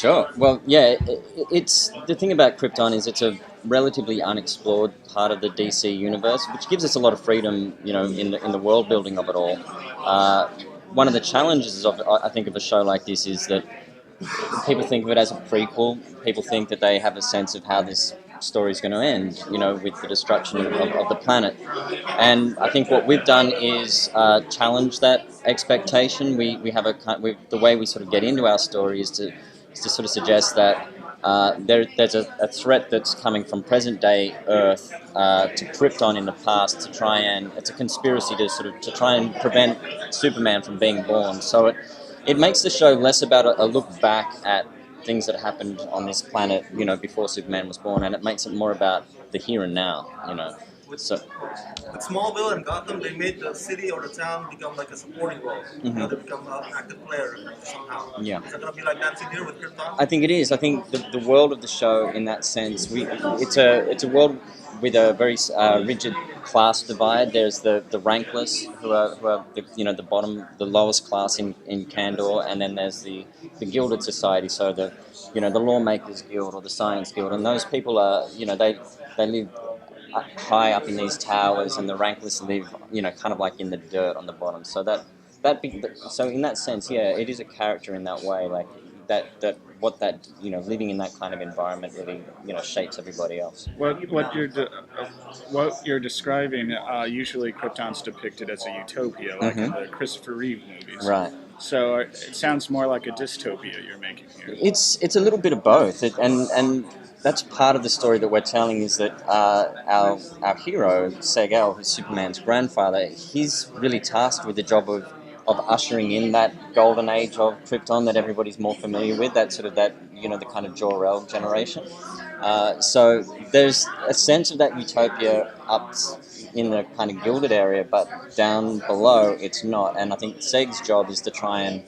Sure. Well, yeah, it's the thing about Krypton is it's a relatively unexplored part of the DC universe, which gives us a lot of freedom, in the world building of it all. Uh, One of the challenges of I think of a show like this is that people think of it as a prequel. People think that they have a sense of how this story is going to end, with the destruction of the planet. And I think what we've done is challenge that expectation. We have the way we sort of get into our story is to sort of suggest that there's a threat that's coming from present day Earth to Krypton in the past to try and it's a conspiracy to try and prevent Superman from being born. So it makes the show less about a look back at things that happened on this planet, before Superman was born, and it makes it more about the here and now. With, So, with Smallville and Gotham, they made the city or the town become like a supporting role. They become an active player somehow. yeah. Is that going to be like that here with Krypton? I think it is. I think the world of the show, in that sense, it's a world with a very rigid class divide. There's the rankless who are the bottom, the lowest class in Kandor, and then there's the gilded society. So the lawmakers guild or the science guild, and those people are they live high up in these towers, and the rankless live kind of like in the dirt on the bottom. So so in that sense, yeah, it is a character in that way, like that living in that kind of environment really shapes everybody else. What you're describing, usually Krypton's depicted as a utopia, like in the Christopher Reeve movies. Right. So it sounds more like a dystopia you're making here. It's a little bit of both, and that's part of the story that we're telling is that our hero Seg-El, who's Superman's grandfather, he's really tasked with the job of ushering in that golden age of Krypton that everybody's more familiar with, that sort of the kind of Jor-El generation. So there's a sense of that utopia up in the kind of gilded area, but down below it's not. And I think Seg's job is to try and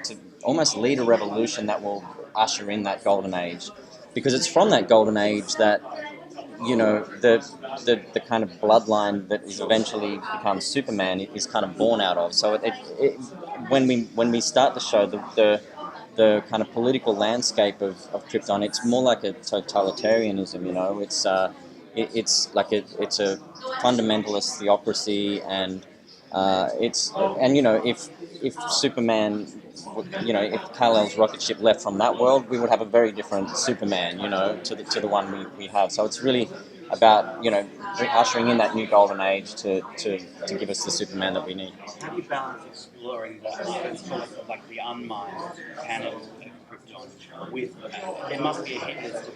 to almost lead a revolution that will usher in that golden age, because it's from that golden age that the kind of bloodline that is eventually becomes Superman is kind of born out of. So when we start the show, the kind of political landscape of Krypton, it's more like a totalitarianism. It's like it's a fundamentalist theocracy, and if Superman, if Kal-El's rocket ship left from that world, we would have a very different Superman, to the one we have. So it's really about ushering in that new golden age to give us the Superman that we need. How do you balance exploring like the unmined canon of Krypton with there must be a hit list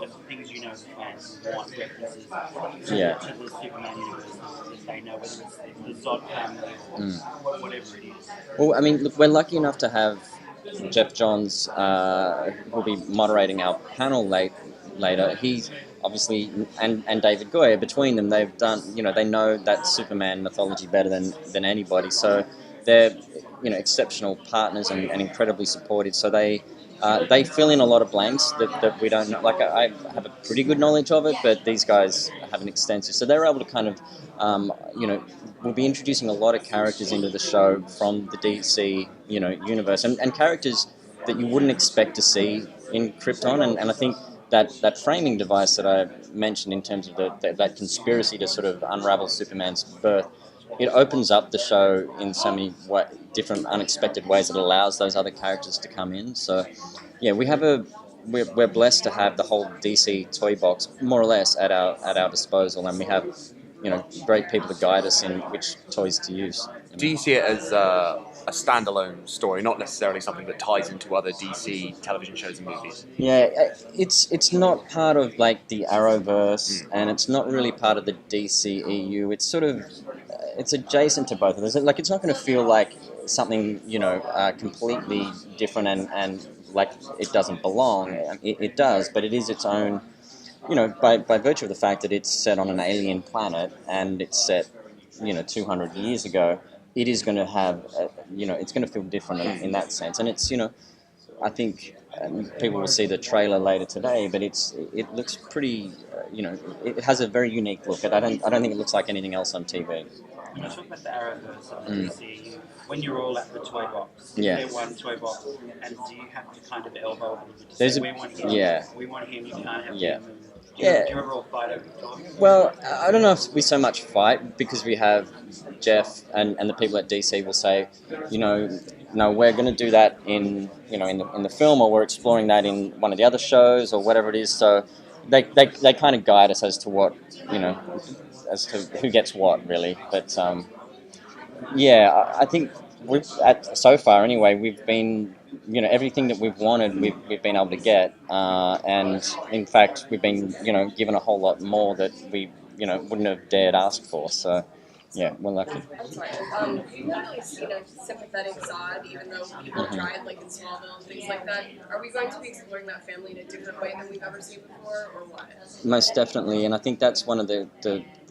of things fans want references to the Superman universe that they know, whether it's the Zod family or whatever it is. Well, I mean, look, we're lucky enough to have Jeff Johns, who'll be moderating our panel later. He's obviously, and David Goyer, between them, they've done, they know that Superman mythology better than anybody. So they're, exceptional partners and incredibly supportive. So they fill in a lot of blanks that we don't know. Like, I have a pretty good knowledge of it, but these guys have an extensive. So they're able to kind of, we'll be introducing a lot of characters into the show from the DC, universe, and characters that you wouldn't expect to see in Krypton. And I think that framing device that I mentioned in terms of that conspiracy to sort of unravel Superman's birth, it opens up the show in so many different unexpected ways that allows those other characters to come in. So, yeah, we're blessed to have the whole DC toy box more or less at our disposal, and we have great people to guide us in which toys to use. Do you see it as a standalone story, not necessarily something that ties into other DC television shows and movies? Yeah, it's not part of like the Arrowverse, and it's not really part of the DCEU. It's sort of it's adjacent to both of those. Like, it's not going to feel like something completely different and like it doesn't belong. It does, but it is its own. By virtue of the fact that it's set on an alien planet and it's set 200 years ago, it is going to have, it's going to feel different in that sense. And it's, I think people will see the trailer later today, but it looks pretty, it has a very unique look. I don't think it looks like anything else on TV. You talk about the Arrowverse of the DC. when you're all at the toy box, Yeah. they're one toy box, and do you have to kind of elbow them to There's say, a- we want him, yeah. we want him, you can't have Yeah. him? And Yeah. do you ever all fight over toys? Well, I don't know if we so much fight because we have Jeff and the people at DC will say, you know, no, we're going to do that in the film, or we're exploring that in one of the other shows or whatever it is. So they kind of guide us as to what, as to who gets what really. But yeah, I think so far anyway, we've been, everything that we've wanted, we've been able to get, and in fact, we've been, given a whole lot more that we, wouldn't have dared ask for. So, yeah, we're lucky. I'm sorry. We've not really seen a sympathetic Zod, even though people tried, like in Smallville and things like that. Are we going to be exploring that family in a different way than we've ever seen before, or what? Most definitely, and I think that's one of the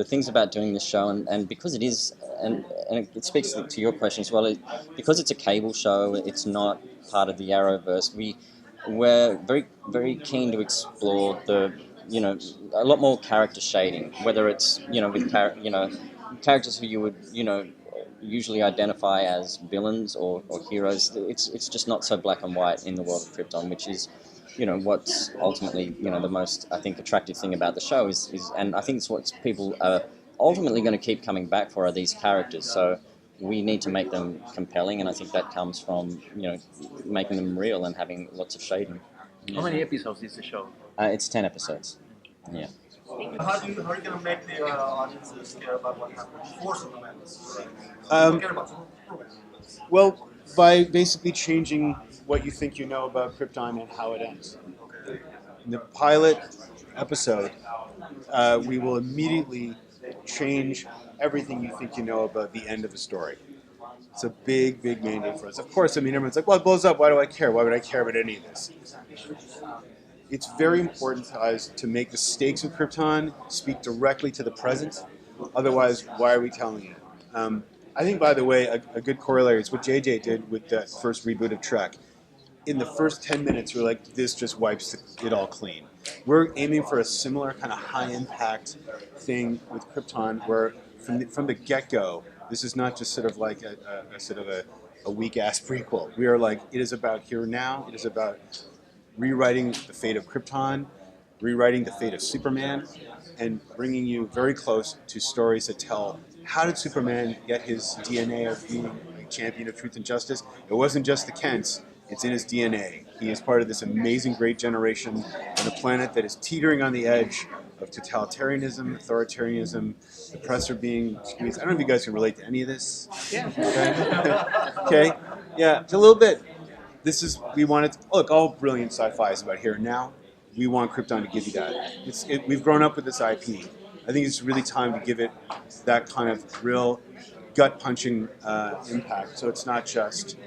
things about doing this show, and because it is, and it speaks to your question as well, because it's a cable show, it's not part of the Arrowverse, we're very, very keen to explore a lot more character shading, whether it's, with characters who you would, usually identify as villains or heroes. It's just not so black and white in the world of Krypton, which is, what's ultimately, the most, I think, attractive thing about the show is and I think it's what people are ultimately going to keep coming back for, are these characters. So we need to make them compelling, and I think that comes from, making them real and having lots of shading. How many episodes is the show? It's 10 episodes. Yeah. How are you going to make the audiences care about what happened before Superman? Care about Superman. Well, by basically changing what you think you know about Krypton and how it ends. In the pilot episode, we will immediately change everything you think you know about the end of the story. It's a big, big mandate for us. Of course, everyone's like, well, it blows up. Why do I care? Why would I care about any of this? It's very important to us to make the stakes of Krypton speak directly to the present. Otherwise, why are we telling it? I think, by the way, a good corollary is what JJ did with the first reboot of Trek. In the first 10 minutes, we're like, this just wipes it all clean. We're aiming for a similar kind of high-impact thing with Krypton, where from the get-go, this is not just sort of like a weak-ass prequel. We are like, it is about here now. It is about rewriting the fate of Krypton, rewriting the fate of Superman, and bringing you very close to stories that tell how did Superman get his DNA of being a champion of truth and justice. It wasn't just the Kents. It's in his DNA. He is part of this amazing, great generation on a planet that is teetering on the edge of totalitarianism, authoritarianism, the press are being squeezed. I don't know if you guys can relate to any of this. Yeah. Okay? Okay? Yeah, it's a little bit. We wanted, look, all brilliant sci-fi is about here and now. We want Krypton to give you that. We've grown up with this IP. I think it's really time to give it that kind of real gut-punching impact. So it's not just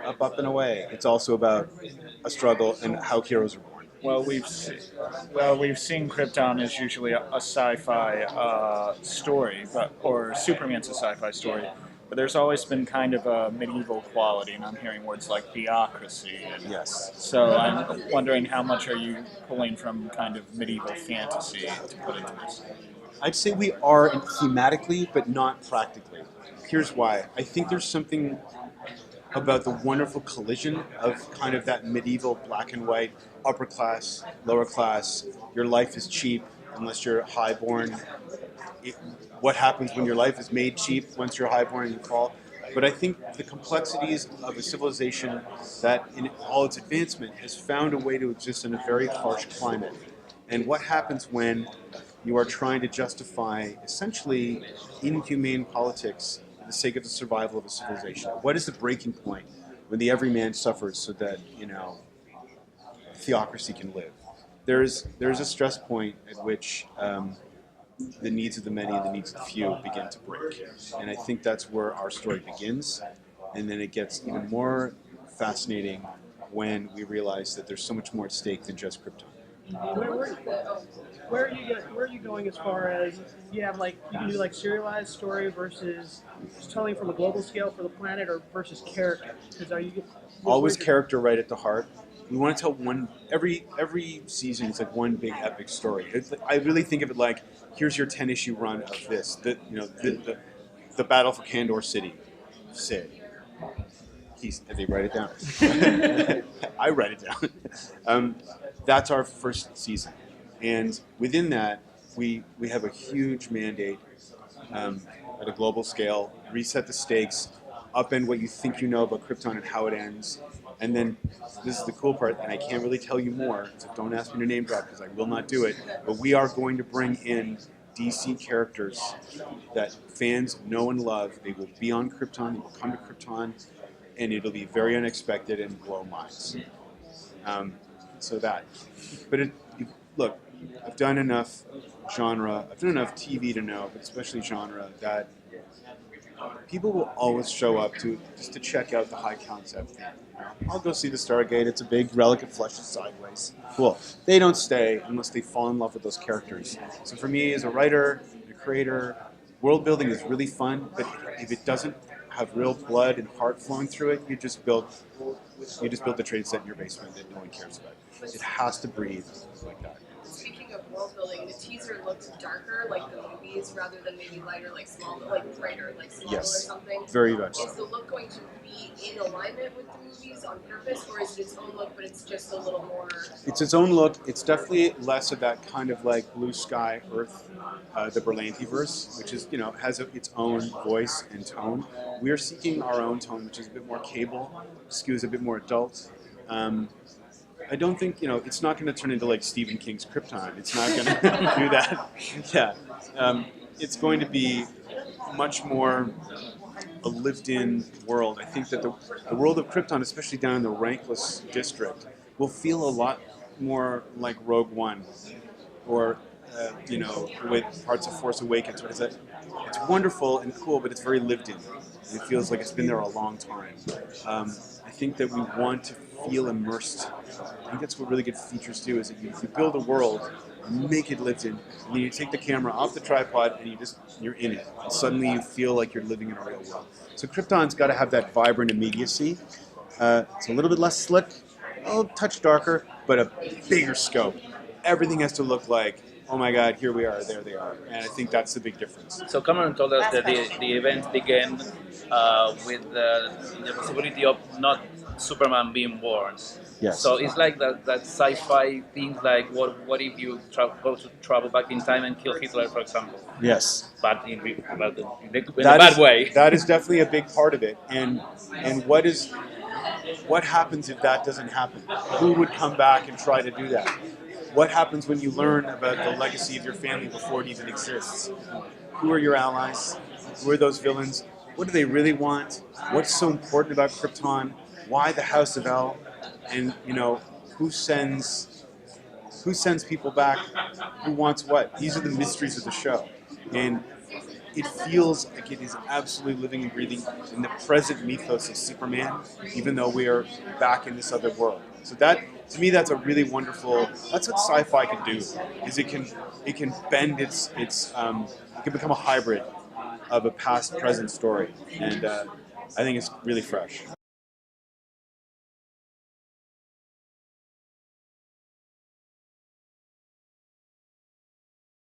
up and away. It's also about a struggle and how heroes are born. Well, we've seen Krypton as usually a sci-fi story, or Superman's a sci-fi story. But there's always been kind of a medieval quality, and I'm hearing words like theocracy. Yes. So I'm wondering, how much are you pulling from kind of medieval fantasy to put into this? I'd say we are thematically, but not practically. Here's why. I think there's something about the wonderful collision of kind of that medieval black and white, upper class, lower class. Your life is cheap unless you're highborn. What happens when your life is made cheap once you're highborn and you fall? But I think the complexities of a civilization that, in all its advancement, has found a way to exist in a very harsh climate. And what happens when you are trying to justify essentially inhumane politics for the sake of the survival of a civilization? What is the breaking point when the everyman suffers so that, theocracy can live? There's a stress point at which the needs of the many and the needs of the few begin to break. And I think that's where our story begins. And then it gets even more fascinating when we realize that there's so much more at stake than just Krypton. Where are you going as far as you can do serialized story versus just telling from a global scale for the planet, or versus character? Because always character right at the heart. We want to tell every season is like one big epic story. I really think of it like, here's your 10-issue run of this. The Battle for Kandor City, Sid. They write it down. I write it down. That's our first season, and within that, we have a huge mandate at a global scale. Reset the stakes, upend what you think you know about Krypton and how it ends, and then this is the cool part, and I can't really tell you more, so don't ask me to name drop because I will not do it. But we are going to bring in DC characters that fans know and love. They will be on Krypton. They will come to Krypton. And it'll be very unexpected and blow minds. Look, I've done enough genre, I've done enough TV to know, but especially genre, that people will always show up just to check out the high concept thing. I'll go see the Stargate, it's a big relic of flesh sideways. Cool. They don't stay unless they fall in love with those characters. So for me, as a writer, a creator, world building is really fun, but if it doesn't have real blood and heart flowing through it, you just build the trade set in your basement that no one cares about. It has to breathe like that. Speaking of world building, the teaser looks darker, like the movies, rather than maybe lighter, like brighter, like Smallville or something. Very much. Is the look going to be in alignment with the movies on purpose, or is it its own look, but it's just a little more? It's its own look. It's definitely less of that kind of like blue sky Earth, the Berlanti-verse, which is has its own voice and tone. We are seeking our own tone, which is a bit more cable, skews a bit more adult. I don't think, it's not going to turn into like Stephen King's Krypton. It's not going to do that. Yeah. It's going to be much more a lived-in world. I think that the world of Krypton, especially down in the rankless district, will feel a lot more like Rogue One or, with parts of Force Awakens. It's wonderful and cool, but it's very lived in. It feels like it's been there a long time. I think that we want to feel immersed. I think that's what really good features do, is that you build a world, make it lived in, and then you take the camera off the tripod and you're in it. And suddenly you feel like you're living in a real world. So Krypton's got to have that vibrant immediacy. It's a little bit less slick, a little touch darker, but a bigger scope. Everything has to look like, oh my God, here we are, there they are. And I think that's the big difference. So Cameron told us that the event began with the possibility of not Superman being born. Yes. So it's like that sci-fi things like what if you travel back in time and kill Hitler, for example? Yes. But in a bad way. That is definitely a big part of it. And what happens if that doesn't happen? Who would come back and try to do that? What happens when you learn about the legacy of your family before it even exists? Who are your allies? Who are those villains? What do they really want? What's so important about Krypton? Why the House of L? And who sends people back? Who wants what? These are the mysteries of the show, and it feels like it is absolutely living and breathing in the present mythos of Superman, even though we are back in this other world. So that, to me, that's a really wonderful. That's what sci-fi can do. Is it can bend it can become a hybrid of a past-present story, and I think it's really fresh.